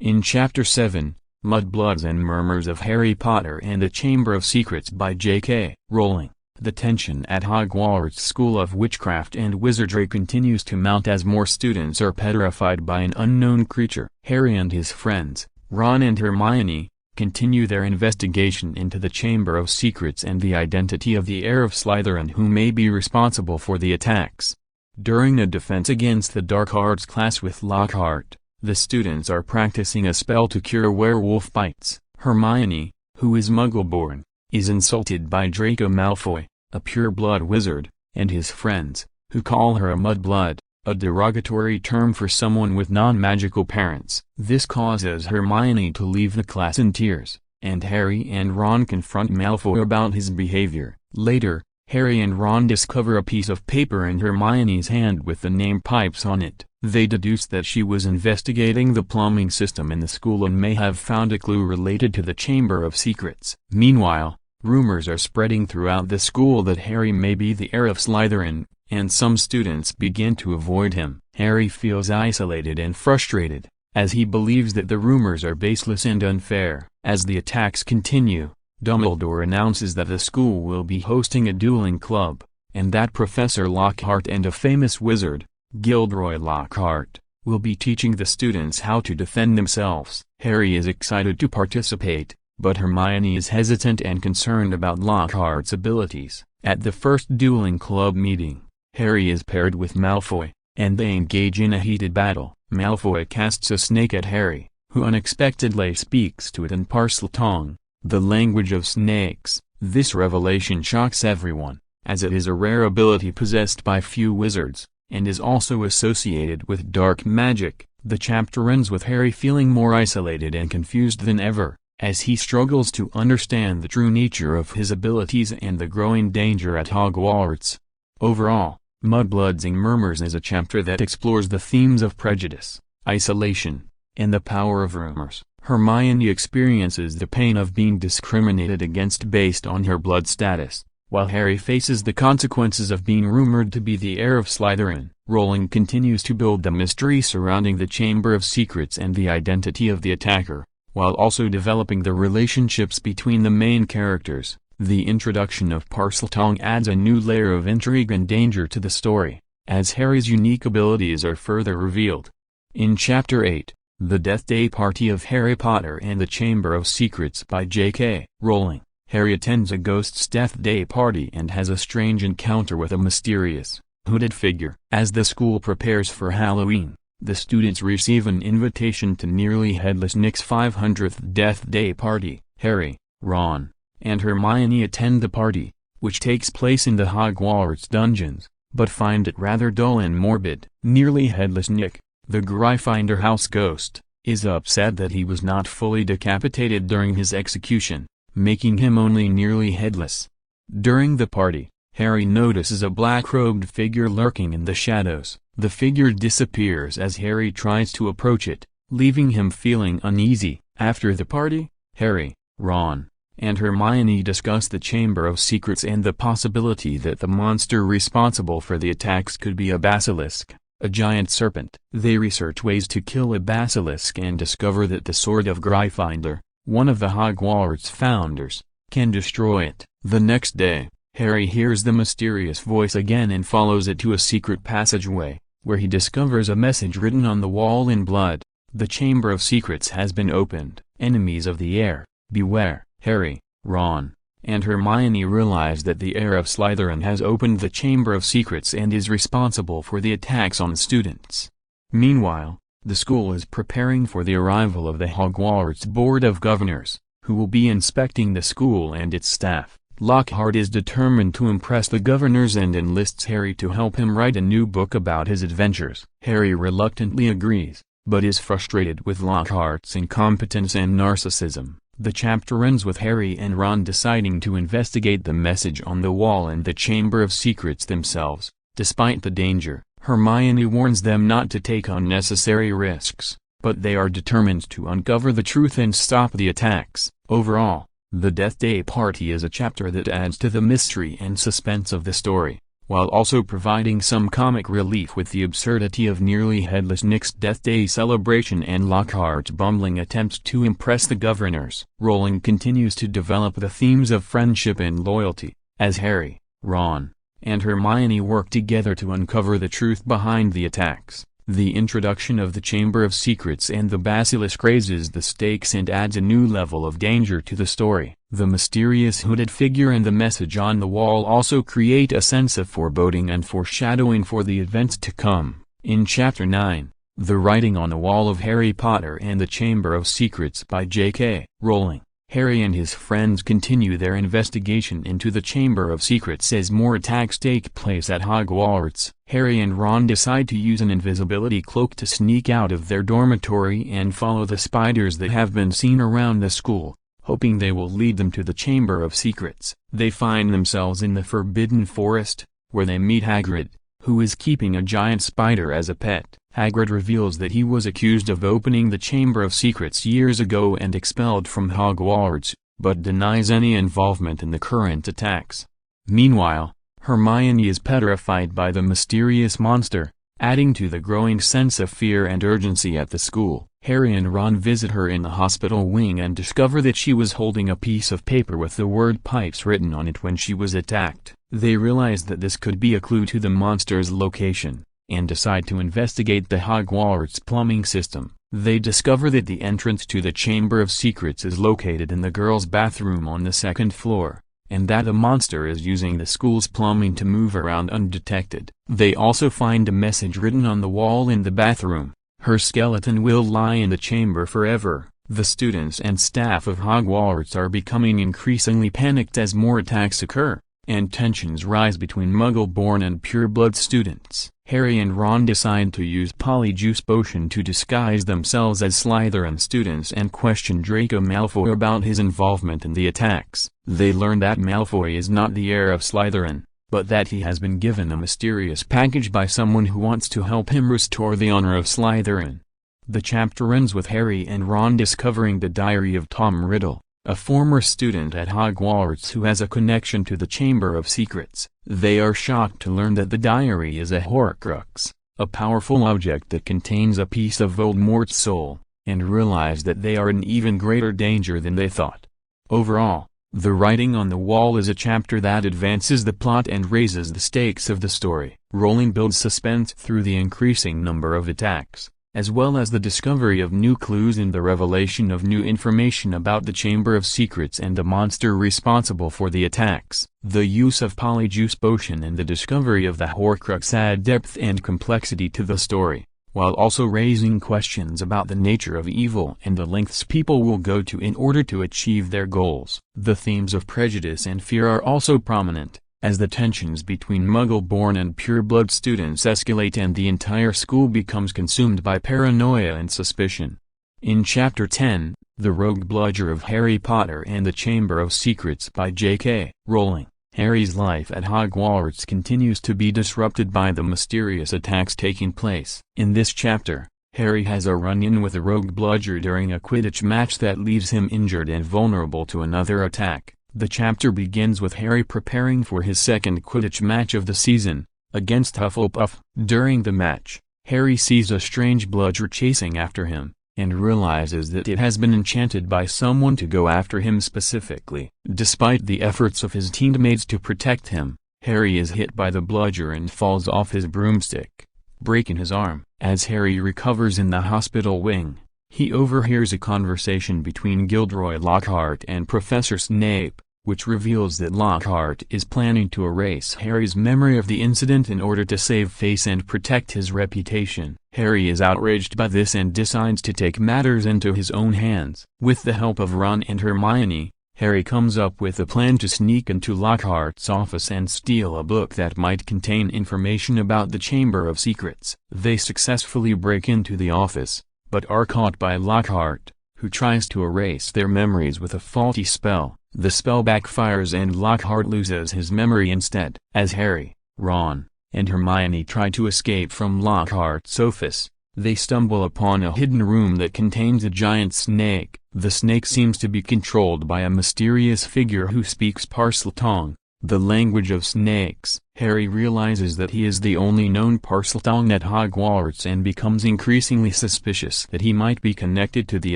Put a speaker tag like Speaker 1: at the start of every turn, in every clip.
Speaker 1: In Chapter 7, Mudbloods and Murmurs of Harry Potter and the Chamber of Secrets by J.K. Rowling, the tension at Hogwarts School of Witchcraft and Wizardry continues to mount as more students are petrified by an unknown creature. Harry and his friends, Ron and Hermione, continue their investigation into the Chamber of Secrets and the identity of the heir of Slytherin who may be responsible for the attacks. During a defense against the dark arts class with Lockhart, the students are practicing a spell to cure werewolf bites. Hermione, who is Muggle-born, is insulted by Draco Malfoy, a pure-blood wizard, and his friends, who call her a mudblood, a derogatory term for someone with non-magical parents. This causes Hermione to leave the class in tears, and Harry and Ron confront Malfoy about his behavior. Later, Harry and Ron discover a piece of paper in Hermione's hand with the name Pipes on it. They deduce that she was investigating the plumbing system in the school and may have found a clue related to the Chamber of Secrets. Meanwhile, rumors are spreading throughout the school that Harry may be the heir of Slytherin, and some students begin to avoid him. Harry feels isolated and frustrated, as he believes that the rumors are baseless and unfair. As the attacks continue, Dumbledore announces that the school will be hosting a dueling club, and that Professor Lockhart and a famous wizard, Gilderoy Lockhart, will be teaching the students how to defend themselves. Harry is excited to participate, but Hermione is hesitant and concerned about Lockhart's abilities. At the first dueling club meeting, Harry is paired with Malfoy, and they engage in a heated battle. Malfoy casts a snake at Harry, who unexpectedly speaks to it in Parseltongue, the language of snakes. This revelation shocks everyone, as it is a rare ability possessed by few wizards, and is also associated with dark magic. The chapter ends with Harry feeling more isolated and confused than ever, as he struggles to understand the true nature of his abilities and the growing danger at Hogwarts. Overall, Mudbloods and Murmurs is a chapter that explores the themes of prejudice, isolation, and the power of rumors. Hermione experiences the pain of being discriminated against based on her blood status, while Harry faces the consequences of being rumored to be the heir of Slytherin. Rowling continues to build the mystery surrounding the Chamber of Secrets and the identity of the attacker, while also developing the relationships between the main characters. The introduction of Parseltongue adds a new layer of intrigue and danger to the story, as Harry's unique abilities are further revealed. In Chapter 8, The Death Day Party of Harry Potter and the Chamber of Secrets by J.K. Rowling, Harry attends a ghost's death day party and has a strange encounter with a mysterious, hooded figure. As the school prepares for Halloween, the students receive an invitation to Nearly Headless Nick's 500th death day party. Harry, Ron, and Hermione attend the party, which takes place in the Hogwarts dungeons, but find it rather dull and morbid. Nearly Headless Nick, the Gryffindor house ghost, is upset that he was not fully decapitated during his execution, making him only nearly headless. During the party, Harry notices a black-robed figure lurking in the shadows. The figure disappears as Harry tries to approach it, leaving him feeling uneasy. After the party, Harry, Ron, and Hermione discuss the Chamber of Secrets and the possibility that the monster responsible for the attacks could be a basilisk, a giant serpent. They research ways to kill a basilisk and discover that the Sword of Gryffindor, one of the Hogwarts founders, can destroy it. The next day, Harry hears the mysterious voice again and follows it to a secret passageway, where he discovers a message written on the wall in blood. The Chamber of Secrets has been opened. Enemies of the heir, beware. Harry, Ron, and Hermione realize that the heir of Slytherin has opened the Chamber of Secrets and is responsible for the attacks on students. Meanwhile, the school is preparing for the arrival of the Hogwarts Board of Governors, who will be inspecting the school and its staff. Lockhart is determined to impress the governors and enlists Harry to help him write a new book about his adventures. Harry reluctantly agrees, but is frustrated with Lockhart's incompetence and narcissism. The chapter ends with Harry and Ron deciding to investigate the message on the wall and the Chamber of Secrets themselves. Despite the danger, Hermione warns them not to take unnecessary risks, but they are determined to uncover the truth and stop the attacks. Overall, The Death Day Party is a chapter that adds to the mystery and suspense of the story, while also providing some comic relief with the absurdity of nearly headless Nick's Death Day celebration and Lockhart's bumbling attempts to impress the governors. Rowling continues to develop the themes of friendship and loyalty, as Harry, Ron, and Hermione work together to uncover the truth behind the attacks. The introduction of the Chamber of Secrets and the Basilisk raises the stakes and adds a new level of danger to the story. The mysterious hooded figure and the message on the wall also create a sense of foreboding and foreshadowing for the events to come. In Chapter 9, The Writing on the Wall of Harry Potter and the Chamber of Secrets by J.K. Rowling, Harry and his friends continue their investigation into the Chamber of Secrets as more attacks take place at Hogwarts. Harry and Ron decide to use an invisibility cloak to sneak out of their dormitory and follow the spiders that have been seen around the school, hoping they will lead them to the Chamber of Secrets. They find themselves in the Forbidden Forest, where they meet Hagrid, who is keeping a giant spider as a pet. Hagrid reveals that he was accused of opening the Chamber of Secrets years ago and expelled from Hogwarts, but denies any involvement in the current attacks. Meanwhile, Hermione is petrified by the mysterious monster, adding to the growing sense of fear and urgency at the school. Harry and Ron visit her in the hospital wing and discover that she was holding a piece of paper with the word pipes written on it when she was attacked. They realize that this could be a clue to the monster's location, and decide to investigate the Hogwarts plumbing system. They discover that the entrance to the Chamber of Secrets is located in the girls' bathroom on the second floor, and that the monster is using the school's plumbing to move around undetected. They also find a message written on the wall in the bathroom: "Her skeleton will lie in the chamber forever." The students and staff of Hogwarts are becoming increasingly panicked as more attacks occur, and tensions rise between Muggle-born and pure-blood students. Harry and Ron decide to use Polyjuice Potion to disguise themselves as Slytherin students and question Draco Malfoy about his involvement in the attacks. They learn that Malfoy is not the heir of Slytherin, but that he has been given a mysterious package by someone who wants to help him restore the honor of Slytherin. The chapter ends with Harry and Ron discovering the diary of Tom Riddle, a former student at Hogwarts who has a connection to the Chamber of Secrets. They are shocked to learn that the diary is a Horcrux, a powerful object that contains a piece of Voldemort's soul, and realize that they are in even greater danger than they thought. Overall, The Writing on the Wall is a chapter that advances the plot and raises the stakes of the story. Rowling builds suspense through the increasing number of attacks, as well as the discovery of new clues and the revelation of new information about the Chamber of Secrets and the monster responsible for the attacks. The use of Polyjuice Potion and the discovery of the Horcrux add depth and complexity to the story, while also raising questions about the nature of evil and the lengths people will go to in order to achieve their goals. The themes of prejudice and fear are also prominent, as the tensions between Muggle-born and pure-blood students escalate and the entire school becomes consumed by paranoia and suspicion. In Chapter 10, The Rogue Bludger of Harry Potter and the Chamber of Secrets by J.K. Rowling, Harry's life at Hogwarts continues to be disrupted by the mysterious attacks taking place. In this chapter, Harry has a run-in with a rogue bludger during a Quidditch match that leaves him injured and vulnerable to another attack. The chapter begins with Harry preparing for his second Quidditch match of the season, against Hufflepuff. During the match, Harry sees a strange bludger chasing after him, and realizes that it has been enchanted by someone to go after him specifically. Despite the efforts of his teammates to protect him, Harry is hit by the bludger and falls off his broomstick, breaking his arm. As Harry recovers in the hospital wing, he overhears a conversation between Gilderoy Lockhart and Professor Snape, which reveals that Lockhart is planning to erase Harry's memory of the incident in order to save face and protect his reputation. Harry is outraged by this and decides to take matters into his own hands. With the help of Ron and Hermione, Harry comes up with a plan to sneak into Lockhart's office and steal a book that might contain information about the Chamber of Secrets. They successfully break into the office, but are caught by Lockhart, who tries to erase their memories with a faulty spell. The spell backfires and Lockhart loses his memory instead. As Harry, Ron, and Hermione try to escape from Lockhart's office, they stumble upon a hidden room that contains a giant snake. The snake seems to be controlled by a mysterious figure who speaks Parseltongue, The language of snakes. Harry realizes that he is the only known Parseltongue at Hogwarts and becomes increasingly suspicious that he might be connected to the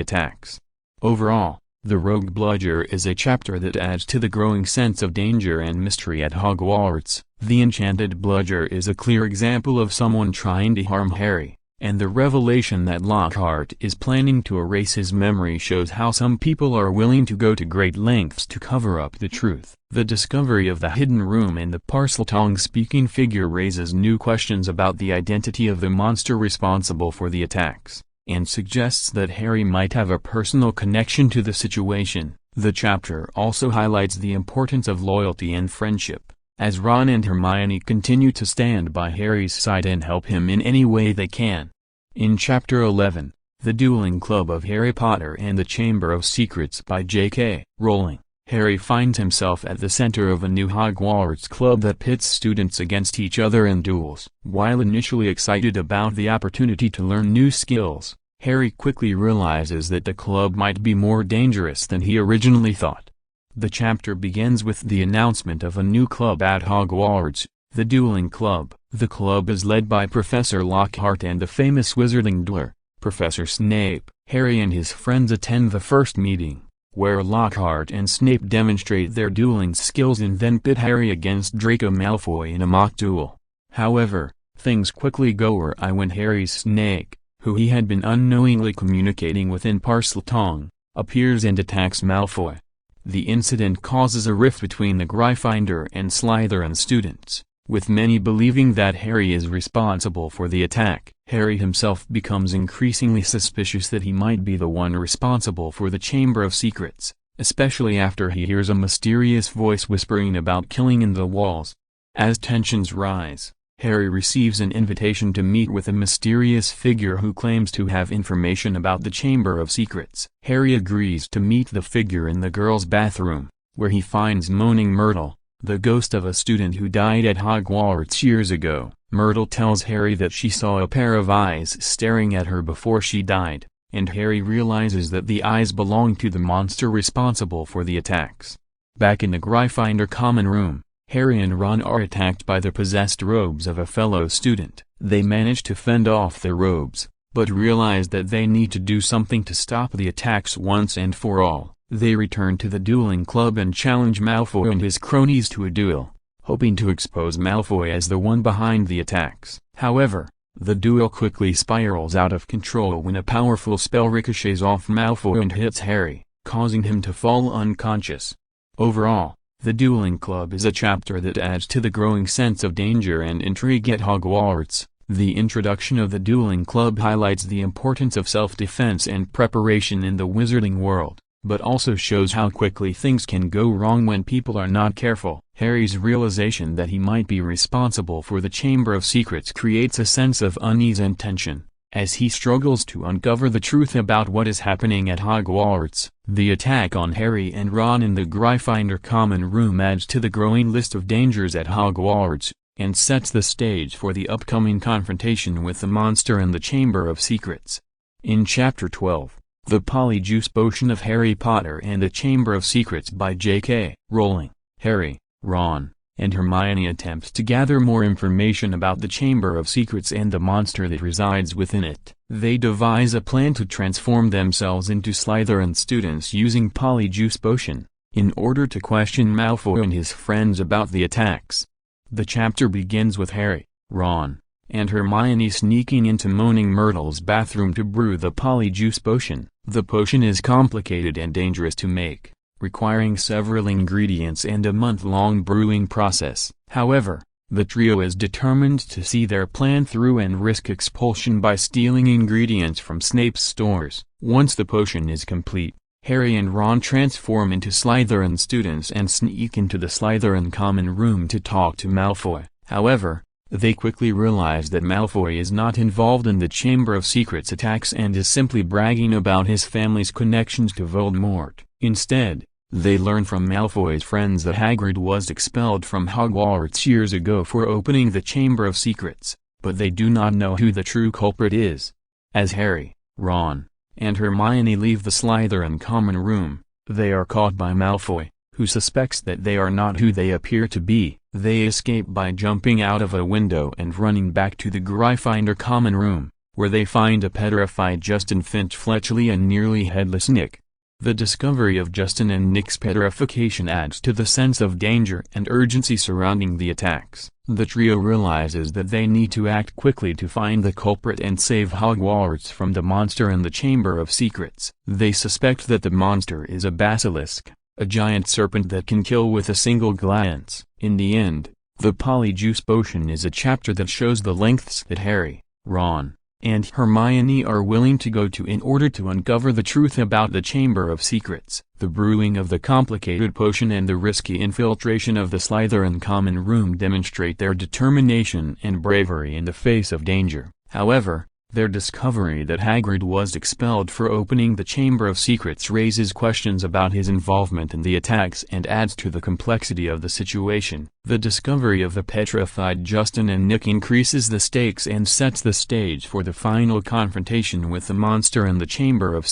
Speaker 1: attacks. Overall, The Rogue Bludger is a chapter that adds to the growing sense of danger and mystery at Hogwarts. The Enchanted Bludger is a clear example of someone trying to harm Harry, and the revelation that Lockhart is planning to erase his memory shows how some people are willing to go to great lengths to cover up the truth. The discovery of the hidden room and the Parseltongue-speaking figure raises new questions about the identity of the monster responsible for the attacks, and suggests that Harry might have a personal connection to the situation. The chapter also highlights the importance of loyalty and friendship, as Ron and Hermione continue to stand by Harry's side and help him in any way they can. In Chapter 11, The Dueling Club of Harry Potter and the Chamber of Secrets by J.K. Rowling, Harry finds himself at the center of a new Hogwarts club that pits students against each other in duels. While initially excited about the opportunity to learn new skills, Harry quickly realizes that the club might be more dangerous than he originally thought. The chapter begins with the announcement of a new club at Hogwarts, the Dueling Club. The club is led by Professor Lockhart and the famous wizarding dueler, Professor Snape. Harry and his friends attend the first meeting, where Lockhart and Snape demonstrate their dueling skills and then pit Harry against Draco Malfoy in a mock duel. However, things quickly go awry when Harry's snake, who he had been unknowingly communicating with in Parseltongue, appears and attacks Malfoy. The incident causes a rift between the Gryffindor and Slytherin students, with many believing that Harry is responsible for the attack. Harry himself becomes increasingly suspicious that he might be the one responsible for the Chamber of Secrets, especially after he hears a mysterious voice whispering about killing in the walls. As tensions rise, Harry receives an invitation to meet with a mysterious figure who claims to have information about the Chamber of Secrets. Harry agrees to meet the figure in the girls' bathroom, where he finds Moaning Myrtle, the ghost of a student who died at Hogwarts years ago. Myrtle tells Harry that she saw a pair of eyes staring at her before she died, and Harry realizes that the eyes belong to the monster responsible for the attacks. Back in the Gryffindor common room, Harry and Ron are attacked by the possessed robes of a fellow student. They manage to fend off the robes, but realize that they need to do something to stop the attacks once and for all. They return to the Dueling Club and challenge Malfoy and his cronies to a duel, hoping to expose Malfoy as the one behind the attacks. However, the duel quickly spirals out of control when a powerful spell ricochets off Malfoy and hits Harry, causing him to fall unconscious. Overall, The Dueling Club is a chapter that adds to the growing sense of danger and intrigue at Hogwarts. The introduction of the Dueling Club highlights the importance of self-defense and preparation in the wizarding world, but also shows how quickly things can go wrong when people are not careful. Harry's realization that he might be responsible for the Chamber of Secrets creates a sense of unease and tension, as he struggles to uncover the truth about what is happening at Hogwarts. The attack on Harry and Ron in the Gryffindor common room adds to the growing list of dangers at Hogwarts, and sets the stage for the upcoming confrontation with the monster in the Chamber of Secrets. In Chapter 12, The Polyjuice Potion of Harry Potter and the Chamber of Secrets by J.K. Rowling, Harry, Ron, and Hermione attempt to gather more information about the Chamber of Secrets and the monster that resides within it. They devise a plan to transform themselves into Slytherin students using Polyjuice Potion, in order to question Malfoy and his friends about the attacks. The chapter begins with Harry, Ron, and Hermione sneaking into Moaning Myrtle's bathroom to brew the Polyjuice Potion. The potion is complicated and dangerous to make, requiring several ingredients and a month-long brewing process. However, the trio is determined to see their plan through and risk expulsion by stealing ingredients from Snape's stores. Once the potion is complete, Harry and Ron transform into Slytherin students and sneak into the Slytherin common room to talk to Malfoy. However, they quickly realize that Malfoy is not involved in the Chamber of Secrets attacks and is simply bragging about his family's connections to Voldemort. Instead, they learn from Malfoy's friends that Hagrid was expelled from Hogwarts years ago for opening the Chamber of Secrets, but they do not know who the true culprit is. As Harry, Ron, and Hermione leave the Slytherin common room, they are caught by Malfoy, who who suspects that they are not who they appear to be. They escape by jumping out of a window and running back to the Gryffindor common room, where they find a petrified Justin Finch-Fletchley and nearly headless Nick. The discovery of Justin and Nick's petrification adds to the sense of danger and urgency surrounding the attacks. The trio realizes that they need to act quickly to find the culprit and save Hogwarts from the monster in the Chamber of Secrets. They suspect that the monster is a basilisk, a giant serpent that can kill with a single glance. In the end, the Polyjuice Potion is a chapter that shows the lengths that Harry, Ron, and Hermione are willing to go to in order to uncover the truth about the Chamber of Secrets. The brewing of the complicated potion and the risky infiltration of the Slytherin common room demonstrate their determination and bravery in the face of danger. However, their discovery that Hagrid was expelled for opening the Chamber of Secrets raises questions about his involvement in the attacks and adds to the complexity of the situation. The discovery of the petrified Justin and Nick increases the stakes and sets the stage for the final confrontation with the monster in the Chamber of